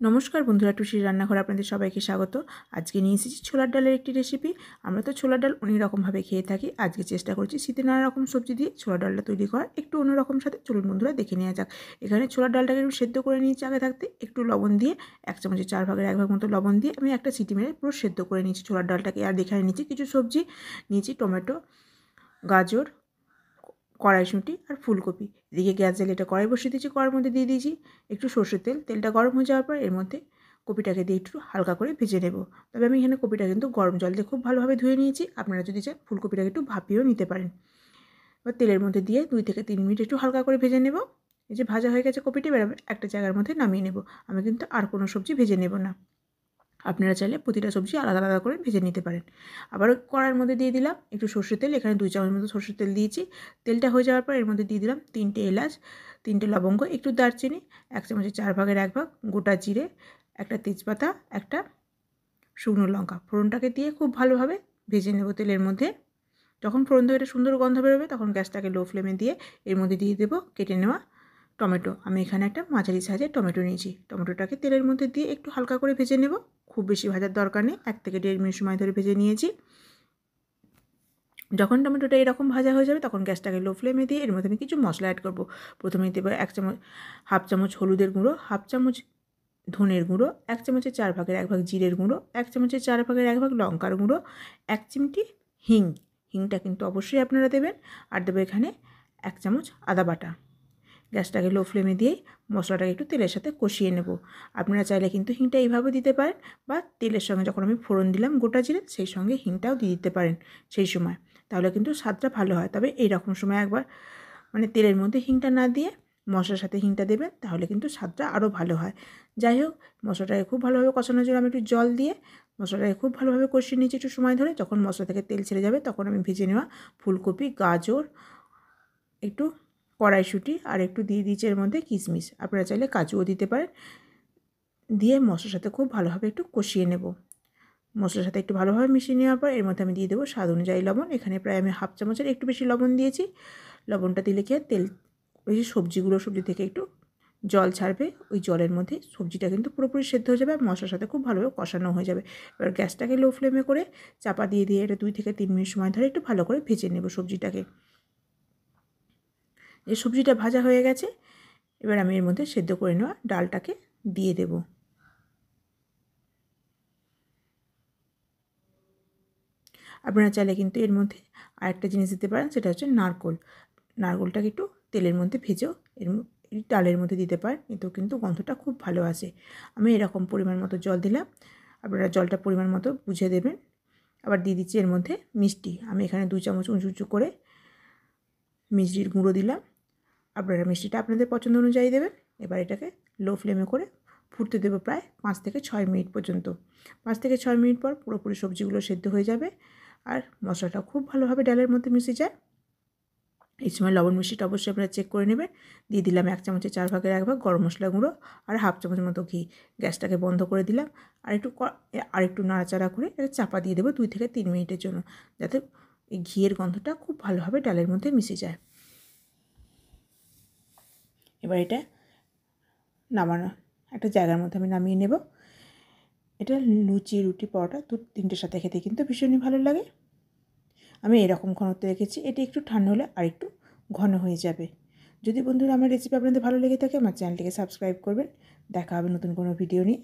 নমস্কার বন্ধুরা, টুসির রান্নাঘরে আপনাদের সবাইকে স্বাগত। আজকে নিয়ে এসেছি ছোলার ডালের একটি রেসিপি। আমরা তো ছোলার ডাল অনেক রকমভাবে খেয়ে থাকি। আজকে চেষ্টা করছি শীতে নানা রকম সবজি দিয়ে ছোলার ডালটা তৈরি করা একটু অন্যরকম সাথে। চলুন বন্ধুরা দেখে নেওয়া যাক। এখানে ছোলার ডালটাকে একটু সেদ্ধ করে নিয়েছি আগে থাকতে, একটু লবণ দিয়ে 1 চামচের 4 ভাগের 1 ভাগ মতো লবণ দিয়ে আমি একটা সিটি মেরে পুরো সেদ্ধ করে নিয়েছি ছোলার ডালটাকে। আর এখানে নিয়েছি কিছু সবজি, নিয়েছি টমেটো, গাজর, কড়াইশুঁটি আর ফুলকপি। এদিকে গ্যাস জ্বালিয়ে এটা কড়াই বসিয়ে দিয়েছি, কড়াইয়ের মধ্যে দিয়ে দিয়েছি একটু সর্ষের তেল। তেলটা গরম হয়ে যাওয়ার পর এর মধ্যে কপিটাকে দিয়ে একটু হালকা করে ভেজে নেব। তবে আমি এখানে কপিটা কিন্তু গরম জল দিয়ে খুব ভালোভাবে ধুয়ে নিয়েছি। আপনারা যদি চান ফুলকপিটাকে একটু ভাপিয়েও নিতে পারেন। এবার তেলের মধ্যে দিয়ে 2 থেকে 3 মিনিট একটু হালকা করে ভেজে নেব। এই যে ভাজা হয়ে গেছে কপিটা, এবার একটা জায়গার মধ্যে নামিয়ে নেব। আমি কিন্তু আর কোনো সবজি ভেজে নেব না। আপনারা চাইলে প্রতিটা সবজি আলাদা আলাদা করে ভেজে নিতে পারেন। আবার কড়াইয়ের মধ্যে দিয়ে দিলাম একটু সর্ষের তেল। এখানে 2 চামচ মতো সর্ষের তেল দিয়েছি। তেলটা হয়ে যাওয়ার পর এর মধ্যে দিয়ে দিলাম 3টে এলাচ, 3টে লবঙ্গ, একটু দারচিনি, 1 চামচের 4 ভাগের 1 ভাগ গোটা জিরে, একটা তেজপাতা, একটা শুকনো লঙ্কা। ফোড়নটাকে দিয়ে খুব ভালোভাবে ভেজে নেব তেলের মধ্যে। যখন ফোড়ন থেকে একটা সুন্দর গন্ধ বেরোবে তখন গ্যাসটাকে লো ফ্লেমে দিয়ে এর মধ্যে দিয়ে দেবো কেটে নেওয়া টমেটো। আমি এখানে একটা মাঝারি সাইজের টমেটো নিয়েছি। টমেটোটাকে তেলের মধ্যে দিয়ে একটু হালকা করে ভেজে নেব। খুব বেশি ভাজার দরকার নেই, 1 থেকে 1.5 মিনিট সময় ধরে ভেজে নিয়েছি। যখন টমেটোটা এরকম ভাজা হয়ে যাবে তখন গ্যাসটাকে লো ফ্লেমে দিয়ে এর মধ্যে আমি কিছু মশলা অ্যাড করব। প্রথমেই দেবো 1 চামচ হলুদের গুঁড়ো, 1/2 চামচ ধনের গুঁড়ো, 1 চামচের 4 ভাগের 1 ভাগ জিরের গুঁড়ো, 1 চামচের 4 ভাগের 1 ভাগ লঙ্কার গুঁড়ো, 1 চিমটি হিং। হিংটা কিন্তু অবশ্যই আপনারা দেবেন। আর দেবো এখানে 1 চামচ আদা বাটা। গ্যাসটাকে লো ফ্লেমে দিয়েই মশলাটাকে একটু তেলের সাথে কষিয়ে নেব। আপনারা চাইলে কিন্তু হিংটা এইভাবে দিতে পারেন, বা তেলের সঙ্গে যখন আমি ফোড়ন দিলাম গোটা জিরে সেই সঙ্গে হিংটাও দিয়ে দিতে পারেন সেই সময়, তাহলে কিন্তু স্বাদটা ভালো হয়। তবে এইরকম সময় একবার তেলের মধ্যে হিংটা না দিয়ে মশলার সাথে হিংটা দেবেন, তাহলে কিন্তু স্বাদটা আরও ভালো হয়। যাই হোক, মশলাটাকে খুব ভালোভাবে কষানোর জন্য আমি একটু জল দিয়ে মশলাটাকে খুব ভালোভাবে কষিয়ে নিয়েছি একটু সময় ধরে। যখন মশলা থেকে তেল ছেড়ে যাবে তখন আমি ভেজে নেওয়া ফুলকপি, গাজর, একটু কড়াইশুঁটি আর একটু দিয়ে দিয়েছি এর মধ্যে কিশমিশ। আপনারা চাইলে কাজুও দিতে পারেন। দিয়ে মশলার সাথে খুব ভালোভাবে একটু কষিয়ে নেব। মশলার সাথে একটু ভালোভাবে মিশিয়ে নেওয়ার পর এর মধ্যে আমি দিয়ে দেবো স্বাদ অনুযায়ী লবণ। এখানে প্রায় আমি 1/2 চামচের একটু বেশি লবণ দিয়েছি। লবণটা দিলে কি তেল ওই যে সবজি থেকে একটু জল ছাড়বে, ওই জলের মধ্যে সবজিটা কিন্তু পুরোপুরি সেদ্ধ হয়ে যাবে আর মশলার সাথে খুব ভালোভাবে কষানো হয়ে যাবে। এবার গ্যাসটাকে লো ফ্লেমে করে চাপা দিয়ে এটা 2 থেকে 3 মিনিট সময় ধরে একটু ভালো করে ভেজে নেব সবজিটাকে। এই সবজিটা ভাজা হয়ে গেছে, এবার আমি এর মধ্যে সেদ্ধ করে নেওয়া ডালটাকে দিয়ে দেব। আপনারা চাইলে কিন্তু এর মধ্যে আরেকটা জিনিস দিতে পারেন, সেটা হচ্ছে নারকেল। নারকেলটাকে একটু তেলের মধ্যে ভেজেও এই ডালের মধ্যে দিতে পারেন, এতেও কিন্তু গন্ধটা খুব ভালো আসে। আমি এরকম পরিমাণ মতো জল দিলাম, আপনারা জলটা পরিমাণ মতো বুঝে দেবেন। আবার দিয়ে দিচ্ছি এর মধ্যে মিষ্টি। আমি এখানে 2 চামচ উঁচু উঁচু করে মিষ্টির গুঁড়ো দিলাম। আপনারা মিষ্টিটা আপনাদের পছন্দ অনুযায়ী দেবেন। এবার এটাকে লো ফ্লেমে করে ফুটতে দেবো প্রায় 5 থেকে 6 মিনিট পর্যন্ত। 5 থেকে 6 মিনিট পর পুরোপুরি সবজিগুলো সেদ্ধ হয়ে যাবে আর মশলাটা খুব ভালোভাবে ডালের মধ্যে মিশে যায়। এই সময় লবণ মিষ্টিটা অবশ্যই আপনারা চেক করে নেবেন। দিয়ে দিলাম 1 চামচের 4 ভাগের 1 ভাগ গরম মশলা গুঁড়ো আর 1/2 চামচ মতো ঘি। গ্যাসটাকে বন্ধ করে দিলাম আর একটু নাড়াচাড়া করে এটা চাপা দিয়ে দেবো 2 থেকে 3 মিনিটের জন্য, যাতে এই ঘিয়ের গন্ধটা খুব ভালোভাবে ডালের মধ্যে মিশে যায়। এবার এটা নামানো একটা জায়গার মধ্যে আমি নামিয়ে নেব। এটা লুচি, রুটি, পরোটা 2-3টের সাথে খেতে কিন্তু ভীষণই ভালো লাগে। আমি এরকম ঘনত্বে রেখেছি, এটি একটু ঠান্ডা হলে আর একটু ঘন হয়ে যাবে। যদি বন্ধুরা আমার রেসিপি আপনাদের ভালো লেগে থাকে আমার চ্যানেলটিকে সাবস্ক্রাইব করবেন। দেখা হবে নতুন কোনো ভিডিও নিয়ে।